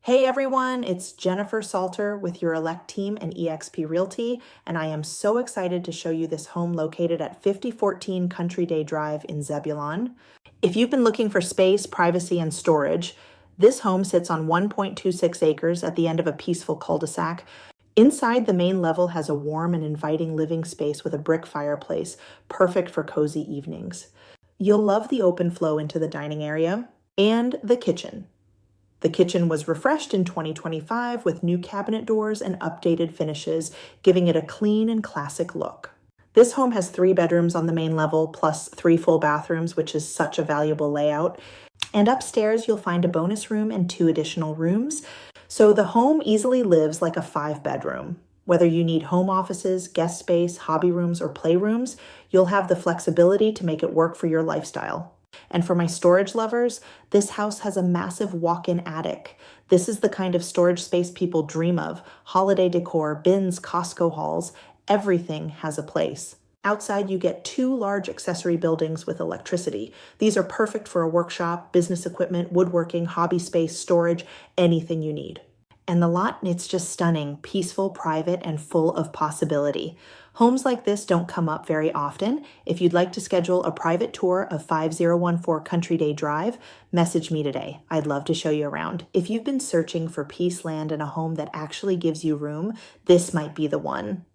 Hey everyone, it's Jenifer Salter with your Elect team and eXp Realty, and I am so excited to show you this home located at 5014 Country Day Drive in Zebulon. If you've been looking for space, privacy, and storage, this home sits on 1.26 acres at the end of a peaceful cul-de-sac. Inside, the main level has a warm and inviting living space with a brick fireplace, perfect for cozy evenings. You'll love the open flow into the dining area and the kitchen. The kitchen was refreshed in 2025 with new cabinet doors and updated finishes, giving it a clean and classic look. This home has 3 bedrooms on the main level, plus 3 full bathrooms, which is such a valuable layout. And upstairs, you'll find a bonus room and 2 additional rooms. So the home easily lives like a 5-bedroom. Whether you need home offices, guest space, hobby rooms, or playrooms, you'll have the flexibility to make it work for your lifestyle. And for my storage lovers, this house has a massive walk-in attic. This is the kind of storage space people dream of. Holiday decor, bins, Costco hauls, everything has a place. Outside, you get 2 large accessory buildings with electricity. These are perfect for a workshop, business equipment, woodworking, hobby space, storage, anything you need. And the lot, it's just stunning, peaceful, private, and full of possibility. Homes like this don't come up very often. If you'd like to schedule a private tour of 5014 Country Day Drive, message me today. I'd love to show you around. If you've been searching for peace land and a home that actually gives you room, this might be the one.